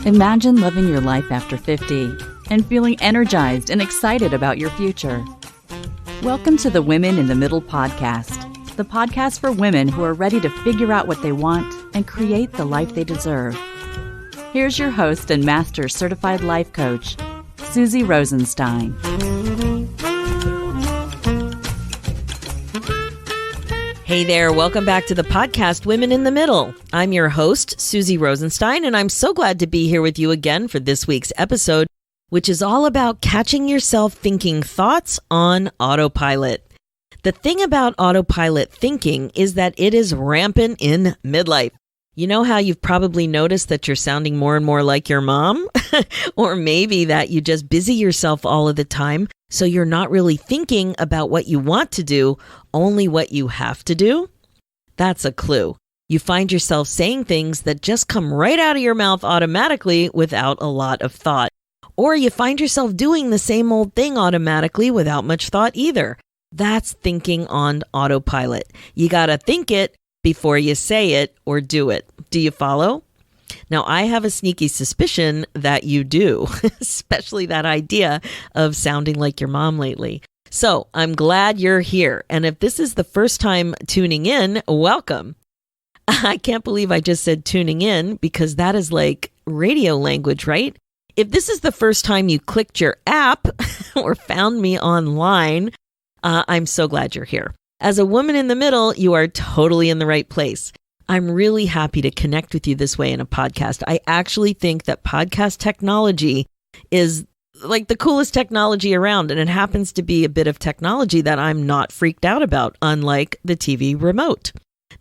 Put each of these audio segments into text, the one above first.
Imagine living your life after 50 and feeling energized and excited about your future. Welcome to the Women in the Middle podcast, the podcast for women who are ready to figure out what they want and create the life they deserve. Here's your host and master certified life coach, Susie Rosenstein. Hey there, welcome back to the podcast, Women in the Middle. I'm your host, Susie Rosenstein, and I'm so glad to be here with you again for this week's episode, which is all about catching yourself thinking thoughts on autopilot. The thing about autopilot thinking is that it is rampant in midlife. You know how you've probably noticed that you're sounding more and more like your mom? Or maybe that you just busy yourself all of the time, so you're not really thinking about what you want to do, only what you have to do? That's a clue. You find yourself saying things that just come right out of your mouth automatically without a lot of thought. Or you find yourself doing the same old thing automatically without much thought either. That's thinking on autopilot. You gotta think it before you say it or do it. Do you follow? Now, I have a sneaky suspicion that you do, especially that idea of sounding like your mom lately. So I'm glad you're here. And if this is the first time tuning in, welcome. I can't believe I just said tuning in because that is like radio language, right? If this is the first time you clicked your app or found me online, I'm so glad you're here. As a woman in the middle, you are totally in the right place. I'm really happy to connect with you this way in a podcast. I actually think that podcast technology is like the coolest technology around, and it happens to be a bit of technology that I'm not freaked out about, unlike the TV remote.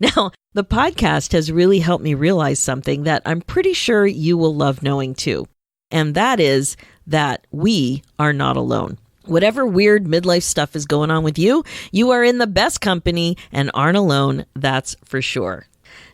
Now, the podcast has really helped me realize something that I'm pretty sure you will love knowing too, and that is that we are not alone. Whatever weird midlife stuff is going on with you, you are in the best company and aren't alone, that's for sure.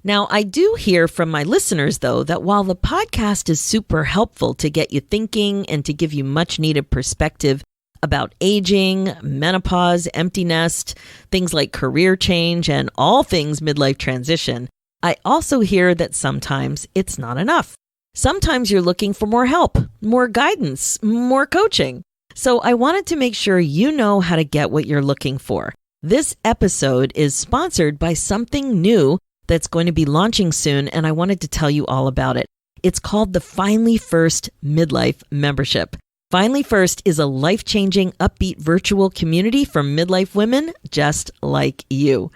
Now, I do hear from my listeners, though, that while the podcast is super helpful to get you thinking and to give you much needed perspective about aging, menopause, empty nest, things like career change, and all things midlife transition, I also hear that sometimes it's not enough. Sometimes you're looking for more help, more guidance, more coaching. So I wanted to make sure you know how to get what you're looking for. This episode is sponsored by something new that's going to be launching soon, and I wanted to tell you all about it. It's called the Finally First Midlife Membership. Finally First is a life-changing, upbeat virtual community for midlife women just like you.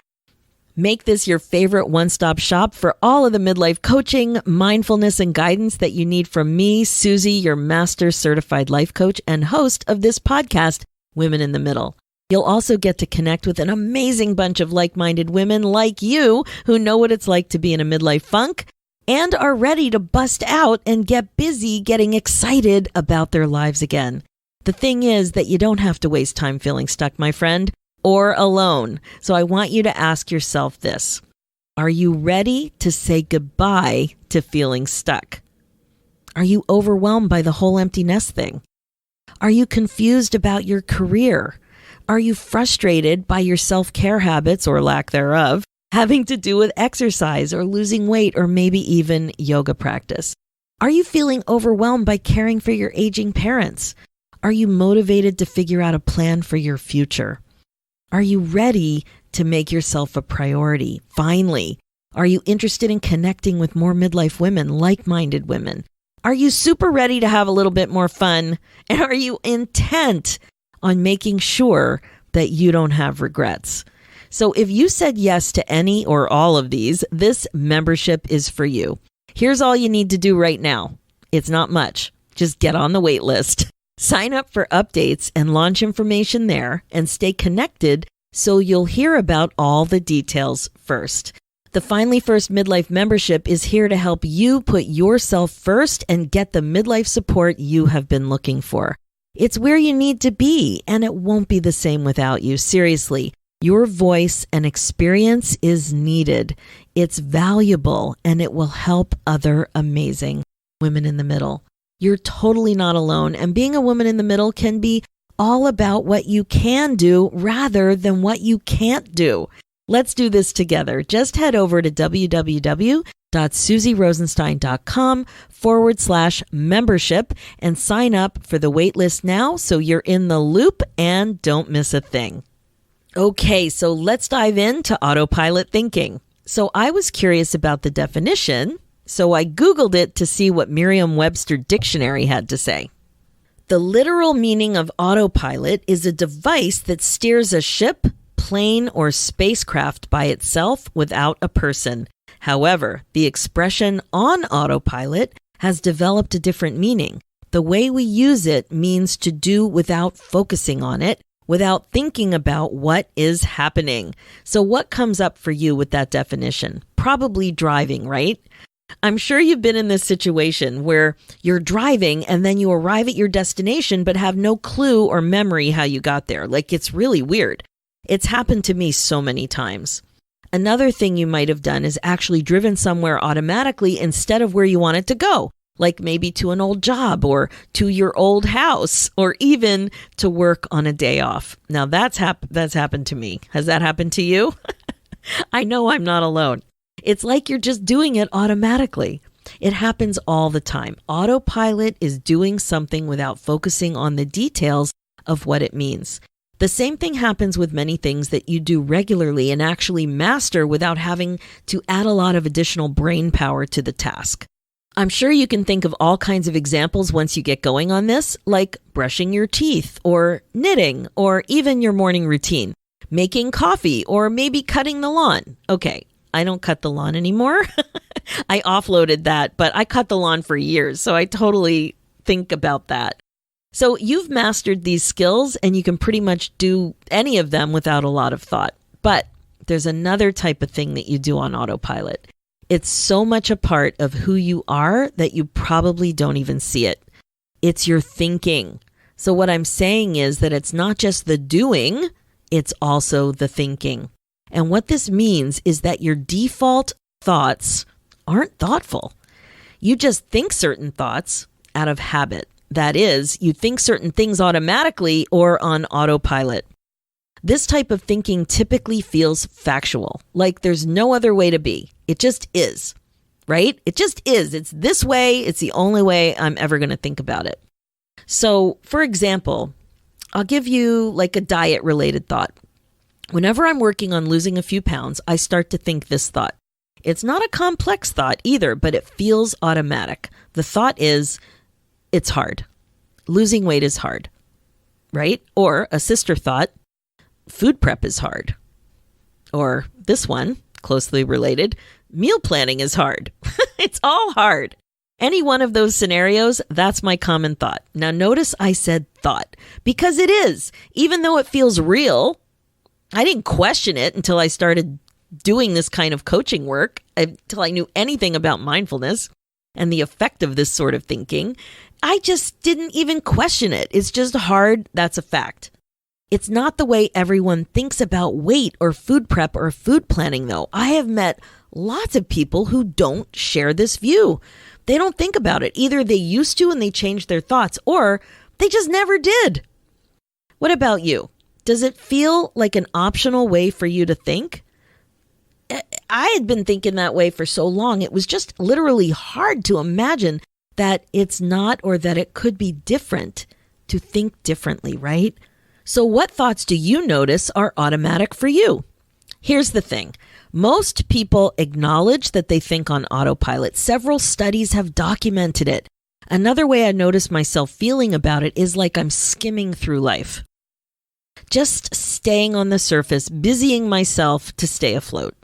Make this your favorite one-stop shop for all of the midlife coaching, mindfulness, and guidance that you need from me, Susie, your master certified life coach and host of this podcast, Women in the Middle. You'll also get to connect with an amazing bunch of like-minded women like you who know what it's like to be in a midlife funk and are ready to bust out and get busy getting excited about their lives again. The thing is that you don't have to waste time feeling stuck, my friend, or alone. So I want you to ask yourself this. Are you ready to say goodbye to feeling stuck? Are you overwhelmed by the whole empty nest thing? Are you confused about your career? Are you frustrated by your self-care habits or lack thereof, having to do with exercise or losing weight or maybe even yoga practice? Are you feeling overwhelmed by caring for your aging parents? Are you motivated to figure out a plan for your future? Are you ready to make yourself a priority? Finally, are you interested in connecting with more midlife women, like-minded women? Are you super ready to have a little bit more fun? And are you intent on making sure that you don't have regrets? So if you said yes to any or all of these, this membership is for you. Here's all you need to do right now. It's not much. Just get on the wait list. Sign up for updates and launch information there and stay connected so you'll hear about all the details first. The Finally First Midlife Membership is here to help you put yourself first and get the midlife support you have been looking for. It's where you need to be, and it won't be the same without you. Seriously, your voice and experience is needed. It's valuable, and it will help other amazing women in the middle. You're totally not alone, and being a woman in the middle can be all about what you can do rather than what you can't do. Let's do this together. Just head over to www www.susierosenstein.com/membership and sign up for the waitlist now so you're in the loop and don't miss a thing. Okay, so let's dive into autopilot thinking. So I was curious about the definition, so I Googled it to see what Merriam-Webster dictionary had to say. The literal meaning of autopilot is a device that steers a ship, plane, or spacecraft by itself without a person. However, the expression on autopilot has developed a different meaning. The way we use it means to do without focusing on it, without thinking about what is happening. So what comes up for you with that definition? Probably driving, right? I'm sure you've been in this situation where you're driving and then you arrive at your destination but have no clue or memory how you got there. Like, it's really weird. It's happened to me so many times. Another thing you might have done is actually driven somewhere automatically instead of where you wanted to go, like maybe to an old job or to your old house or even to work on a day off. Now that's happened to me. Has that happened to you? I know I'm not alone. It's like you're just doing it automatically. It happens all the time. Autopilot is doing something without focusing on the details of what it means. The same thing happens with many things that you do regularly and actually master without having to add a lot of additional brain power to the task. I'm sure you can think of all kinds of examples once you get going on this, like brushing your teeth or knitting or even your morning routine, making coffee or maybe cutting the lawn. Okay, I don't cut the lawn anymore. I offloaded that, but I cut the lawn for years, so I totally think about that. So you've mastered these skills and you can pretty much do any of them without a lot of thought. But there's another type of thing that you do on autopilot. It's so much a part of who you are that you probably don't even see it. It's your thinking. So what I'm saying is that it's not just the doing, it's also the thinking. And what this means is that your default thoughts aren't thoughtful. You just think certain thoughts out of habit. That is, you think certain things automatically or on autopilot. This type of thinking typically feels factual, like there's no other way to be. It just is, right? It just is. It's this way. It's the only way I'm ever going to think about it. So, for example, I'll give you like a diet-related thought. Whenever I'm working on losing a few pounds, I start to think this thought. It's not a complex thought either, but it feels automatic. The thought is, it's hard. Losing weight is hard, right? Or a sister thought, food prep is hard. Or this one, closely related, meal planning is hard. It's all hard. Any one of those scenarios, that's my common thought. Now notice I said thought, because it is. Even though it feels real, I didn't question it until I started doing this kind of coaching work, until I knew anything about mindfulness and the effect of this sort of thinking. I just didn't even question it. It's just hard. That's a fact. It's not the way everyone thinks about weight or food prep or food planning, though. I have met lots of people who don't share this view. They don't think about it. Either they used to and they changed their thoughts, or they just never did. What about you? Does it feel like an optional way for you to think? I had been thinking that way for so long. It was just literally hard to imagine that it's not, or that it could be different, to think differently, right? So what thoughts do you notice are automatic for you? Here's the thing. Most people acknowledge that they think on autopilot. Several studies have documented it. Another way I notice myself feeling about it is like I'm skimming through life. Just staying on the surface, busying myself to stay afloat.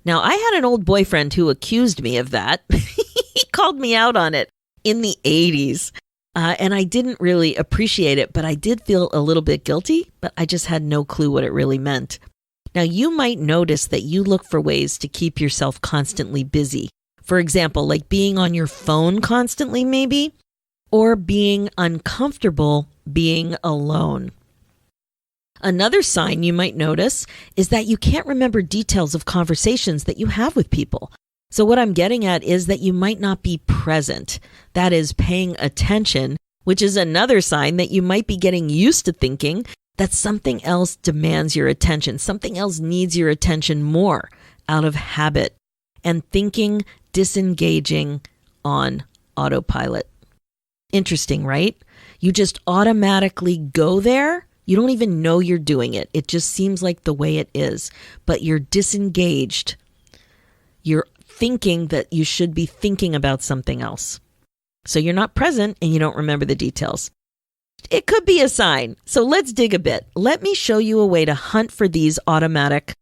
Now, I had an old boyfriend who accused me of that. He called me out on it in the 80s. And I didn't really appreciate it, but I did feel a little bit guilty, but I just had no clue what it really meant. Now, you might notice that you look for ways to keep yourself constantly busy. For example, like being on your phone constantly, maybe, or being uncomfortable being alone. Another sign you might notice is that you can't remember details of conversations that you have with people. So what I'm getting at is that you might not be present. That is, paying attention, which is another sign that you might be getting used to thinking that something else demands your attention. Something else needs your attention more out of habit. and thinking disengaging on autopilot. Interesting, right? You just automatically go there. You don't even know you're doing it. It just seems like the way it is, but you're disengaged. You're thinking that you should be thinking about something else. So you're not present and you don't remember the details. It could be a sign. So let's dig a bit. Let me show you a way to hunt for these autopilot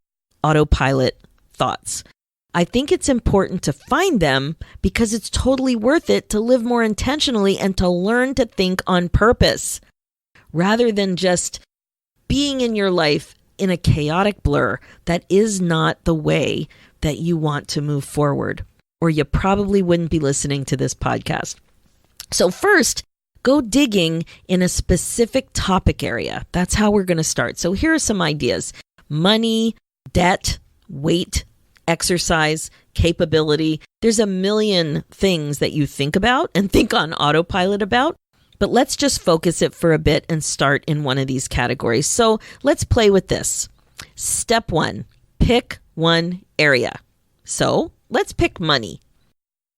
thoughts. I think it's important to find them because it's totally worth it to live more intentionally and to learn to think on purpose rather than just being in your life in a chaotic blur that is not the way that you want to move forward, or you probably wouldn't be listening to this podcast. So first, go digging in a specific topic area. That's how we're going to start. So here are some ideas: money, debt, weight, exercise, capability. There's a million things that you think about and think on autopilot about, but let's just focus it for a bit and start in one of these categories. So let's play with this. Step 1, pick one area. So let's pick money.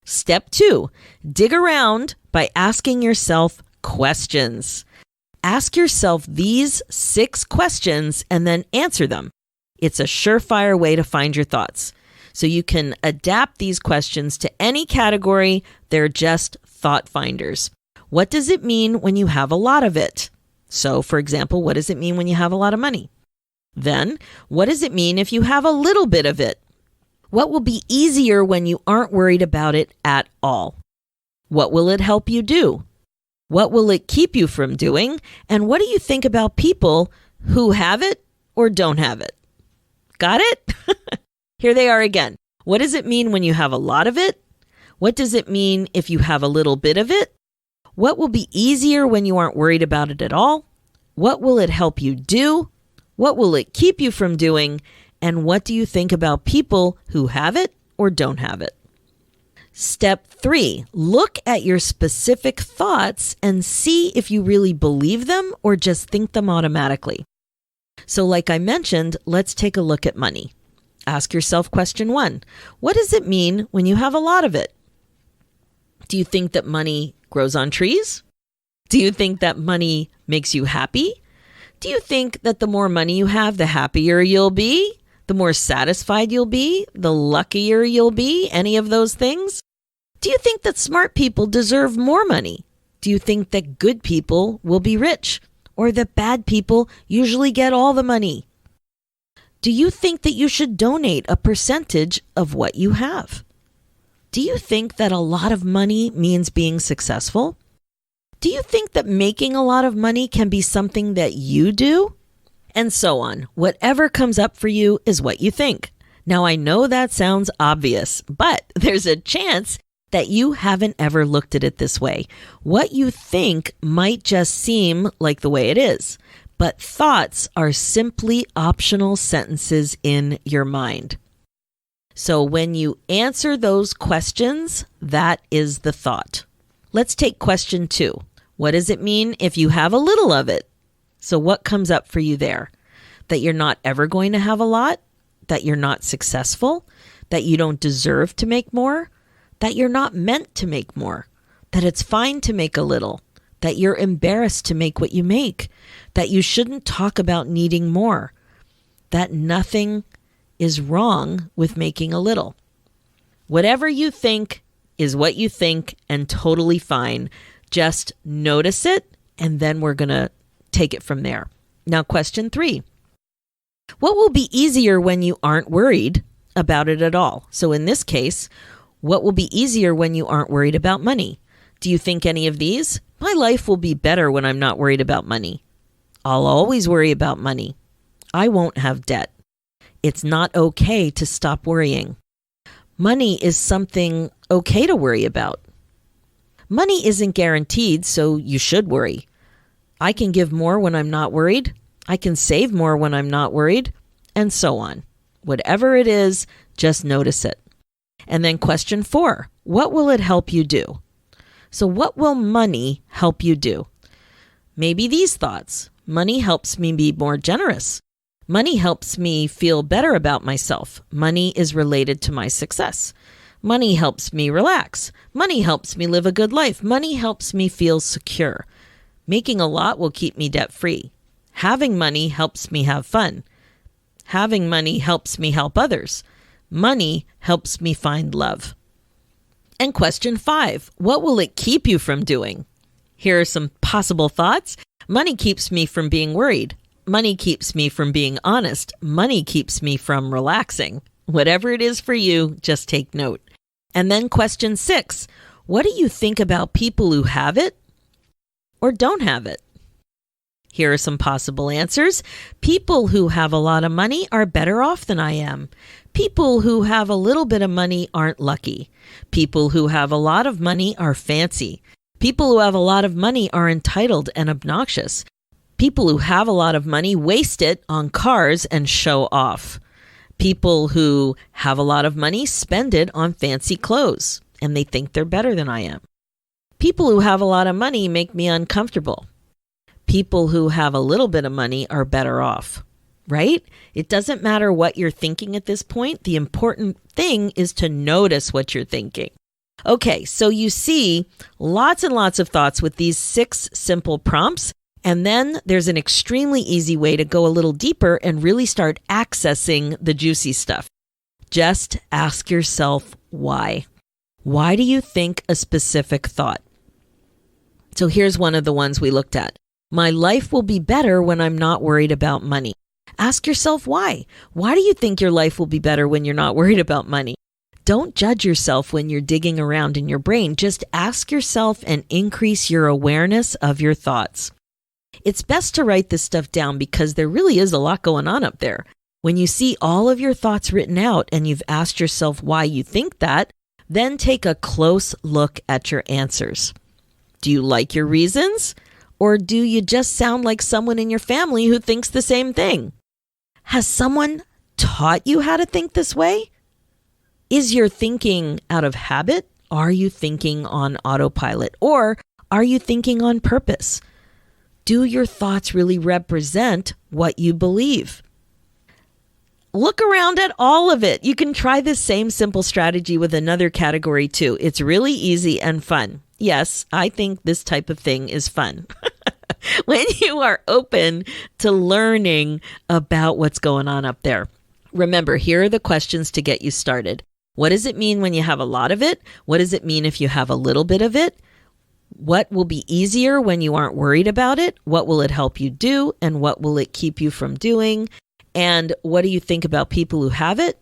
Step 2, dig around by asking yourself questions. Ask yourself these 6 questions and then answer them. It's a surefire way to find your thoughts. So you can adapt these questions to any category. They're just thought finders. What does it mean when you have a lot of it? So, for example, what does it mean when you have a lot of money? Then, what does it mean if you have a little bit of it? What will be easier when you aren't worried about it at all? What will it help you do? What will it keep you from doing? And what do you think about people who have it or don't have it? Got it? Here they are again. What does it mean when you have a lot of it? What does it mean if you have a little bit of it? What will be easier when you aren't worried about it at all? What will it help you do? What will it keep you from doing? And what do you think about people who have it or don't have it? Step 3, look at your specific thoughts and see if you really believe them or just think them automatically. So like I mentioned, let's take a look at money. Ask yourself question 1. What does it mean when you have a lot of it? Do you think that money grows on trees? Do you think that money makes you happy? Do you think that the more money you have, the happier you'll be? The more satisfied you'll be? The luckier you'll be? Any of those things? Do you think that smart people deserve more money? Do you think that good people will be rich? Or that bad people usually get all the money? Do you think that you should donate a percentage of what you have? Do you think that a lot of money means being successful? Do you think that making a lot of money can be something that you do? And so on. Whatever comes up for you is what you think. Now, I know that sounds obvious, but there's a chance that you haven't ever looked at it this way. What you think might just seem like the way it is, but thoughts are simply optional sentences in your mind. So when you answer those questions, that is the thought. Let's take question 2. What does it mean if you have a little of it? So what comes up for you there? That you're not ever going to have a lot? That you're not successful? That you don't deserve to make more? That you're not meant to make more? That it's fine to make a little? That you're embarrassed to make what you make? That you shouldn't talk about needing more? That nothing is wrong with making a little? Whatever you think is what you think and totally fine. Just notice it, and then we're going to take it from there. Now, question 3. What will be easier when you aren't worried about it at all? So in this case, what will be easier when you aren't worried about money? Do you think any of these? My life will be better when I'm not worried about money. I'll always worry about money. I won't have debt. It's not okay to stop worrying. Money is something okay to worry about. Money isn't guaranteed, so you should worry. I can give more when I'm not worried. I can save more when I'm not worried, and so on. Whatever it is, just notice it. And then question 4, what will it help you do? So what will money help you do? Maybe these thoughts. Money helps me be more generous. Money helps me feel better about myself. Money is related to my success. Money helps me relax. Money helps me live a good life. Money helps me feel secure. Making a lot will keep me debt-free. Having money helps me have fun. Having money helps me help others. Money helps me find love. And question 5, what will it keep you from doing? Here are some possible thoughts. Money keeps me from being worried. Money keeps me from being honest. Money keeps me from relaxing. Whatever it is for you, just take note. And then question 6, what do you think about people who have it or don't have it? Here are some possible answers. People who have a lot of money are better off than I am. People who have a little bit of money aren't lucky. People who have a lot of money are fancy. People who have a lot of money are entitled and obnoxious. People who have a lot of money waste it on cars and show off. People who have a lot of money spend it on fancy clothes, and they think they're better than I am. People who have a lot of money make me uncomfortable. People who have a little bit of money are better off, right? It doesn't matter what you're thinking at this point. The important thing is to notice what you're thinking. Okay, so you see lots and lots of thoughts with these 6 simple prompts. And then there's an extremely easy way to go a little deeper and really start accessing the juicy stuff. Just ask yourself why. Why do you think a specific thought? So here's one of the ones we looked at. My life will be better when I'm not worried about money. Ask yourself why. Why do you think your life will be better when you're not worried about money? Don't judge yourself when you're digging around in your brain. Just ask yourself and increase your awareness of your thoughts. It's best to write this stuff down because there really is a lot going on up there. When you see all of your thoughts written out and you've asked yourself why you think that, then take a close look at your answers. Do you like your reasons? Or do you just sound like someone in your family who thinks the same thing? Has someone taught you how to think this way? Is your thinking out of habit? Are you thinking on autopilot? Or are you thinking on purpose? Do your thoughts really represent what you believe? Look around at all of it. You can try this same simple strategy with another category too. It's really easy and fun. Yes, I think this type of thing is fun. When you are open to learning about what's going on up there. Remember, here are the questions to get you started. What does it mean when you have a lot of it? What does it mean if you have a little bit of it? What will be easier when you aren't worried about it? What will it help you do? And what will it keep you from doing? And what do you think about people who have it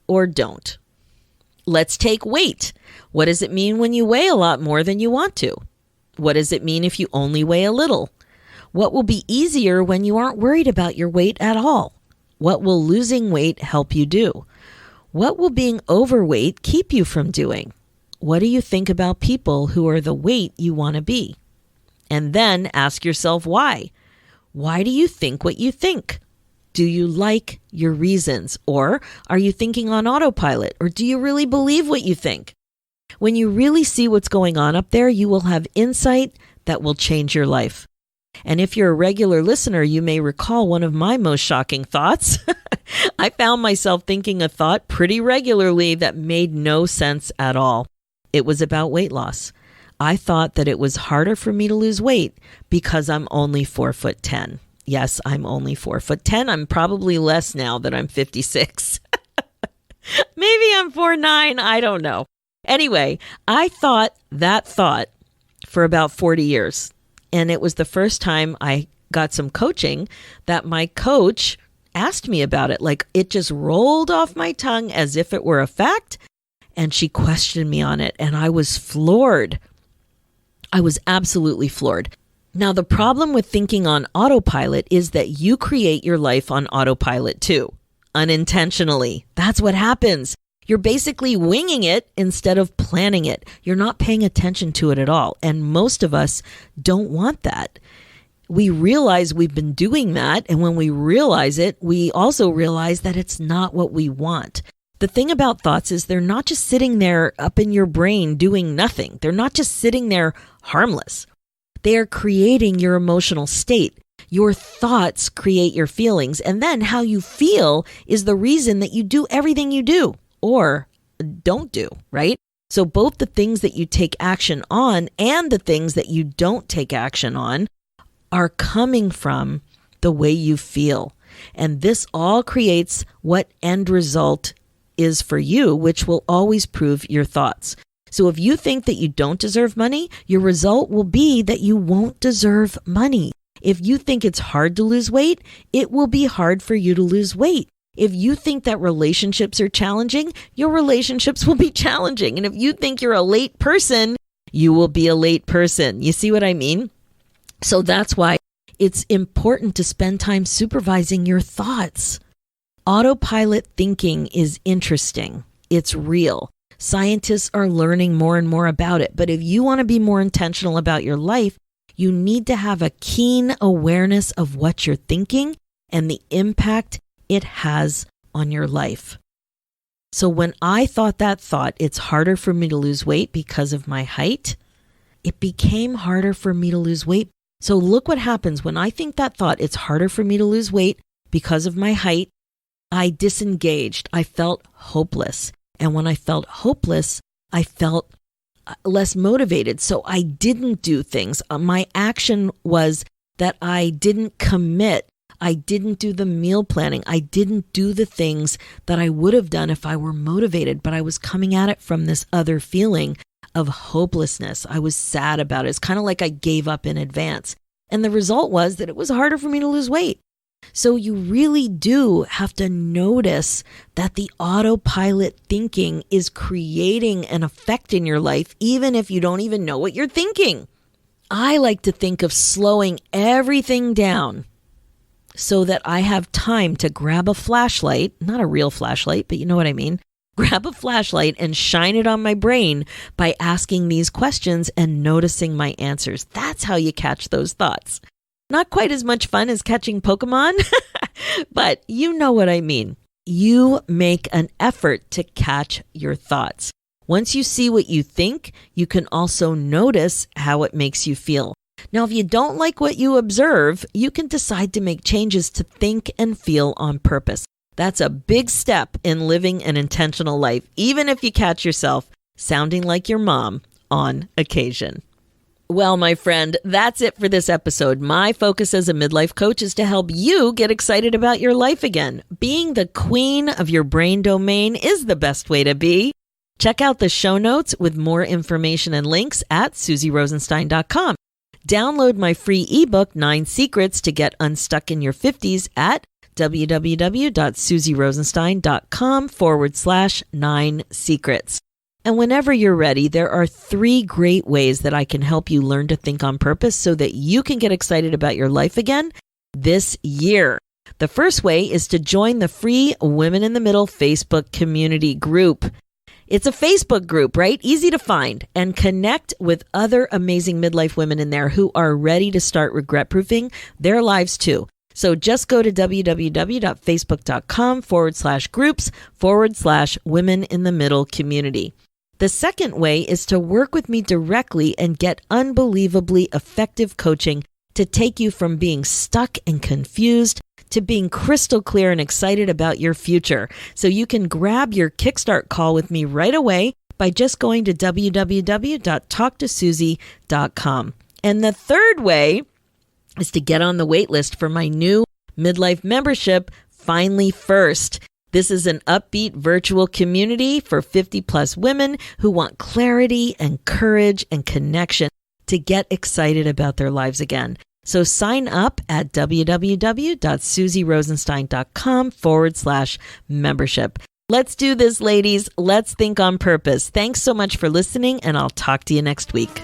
or don't? Let's take weight. What does it mean when you weigh a lot more than you want to? What does it mean if you only weigh a little? What will be easier when you aren't worried about your weight at all? What will losing weight help you do? What will being overweight keep you from doing? What do you think about people who are the weight you want to be? And then ask yourself why. Why do you think what you think? Do you like your reasons? Or are you thinking on autopilot? Or do you really believe what you think? When you really see what's going on up there, you will have insight that will change your life. And if you're a regular listener, you may recall one of my most shocking thoughts. I found myself thinking a thought pretty regularly that made no sense at all. It was about weight loss. I thought that it was harder for me to lose weight because I'm only 4'10". Yes, I'm only 4'10". I'm probably less now that I'm 56. Maybe I'm 4'9". I don't know. Anyway, I thought that thought for about 40 years. And it was the first time I got some coaching that my coach asked me about it. Like it just rolled off my tongue as if it were a fact. And she questioned me on it. And I was floored. I was absolutely floored. Now, the problem with thinking on autopilot is that you create your life on autopilot too, unintentionally. That's what happens. You're basically winging it instead of planning it. You're not paying attention to it at all. And most of us don't want that. We realize we've been doing that. And when we realize it, we also realize that it's not what we want. The thing about thoughts is they're not just sitting there up in your brain doing nothing. They're not just sitting there harmless. They are creating your emotional state. Your thoughts create your feelings, and then how you feel is the reason that you do everything you do or don't do, right? So both the things that you take action on and the things that you don't take action on are coming from the way you feel. And this all creates what end result is for you, which will always prove your thoughts. So if you think that you don't deserve money, your result will be that you won't deserve money. If you think it's hard to lose weight, it will be hard for you to lose weight. If you think that relationships are challenging, your relationships will be challenging. And if you think you're a late person, you will be a late person. You see what I mean? So that's why it's important to spend time supervising your thoughts. Autopilot thinking is interesting. It's real. Scientists are learning more and more about it. But if you want to be more intentional about your life, you need to have a keen awareness of what you're thinking and the impact it has on your life. So when I thought that thought, it's harder for me to lose weight because of my height, it became harder for me to lose weight. So look what happens when I think that thought, it's harder for me to lose weight because of my height. I disengaged. I felt hopeless. And when I felt hopeless, I felt less motivated. So I didn't do things. My action was that I didn't commit. I didn't do the meal planning. I didn't do the things that I would have done if I were motivated, but I was coming at it from this other feeling of hopelessness. I was sad about it. It's kind of like I gave up in advance. And the result was that it was harder for me to lose weight. So you really do have to notice that the autopilot thinking is creating an effect in your life, even if you don't even know what you're thinking. I like to think of slowing everything down so that I have time to grab a flashlight, not a real flashlight, but you know what I mean. Grab a flashlight and shine it on my brain by asking these questions and noticing my answers. That's how you catch those thoughts. Not quite as much fun as catching Pokemon, but you know what I mean. You make an effort to catch your thoughts. Once you see what you think, you can also notice how it makes you feel. Now, if you don't like what you observe, you can decide to make changes to think and feel on purpose. That's a big step in living an intentional life, even if you catch yourself sounding like your mom on occasion. Well, my friend, that's it for this episode. My focus as a midlife coach is to help you get excited about your life again. Being the queen of your brain domain is the best way to be. Check out the show notes with more information and links at SusieRosenstein.com. Download my free ebook, 9 Secrets to Get Unstuck in Your 50s at www.susierosenstein.com/9 secrets. And whenever you're ready, there are 3 great ways that I can help you learn to think on purpose so that you can get excited about your life again this year. The first way is to join the free Women in the Middle Facebook community group. It's a Facebook group, right? Easy to find, and connect with other amazing midlife women in there who are ready to start regret-proofing their lives too. So just go to www.facebook.com/groups/Women in the Middle community. The second way is to work with me directly and get unbelievably effective coaching to take you from being stuck and confused to being crystal clear and excited about your future. So you can grab your Kickstart call with me right away by just going to www.talktosusie.com. And the third way is to get on the wait list for my new midlife membership, Finally First. This is an upbeat virtual community for 50-plus women who want clarity and courage and connection to get excited about their lives again. So sign up at www.susierosenstein.com/membership. Let's do this, ladies. Let's think on purpose. Thanks so much for listening, and I'll talk to you next week.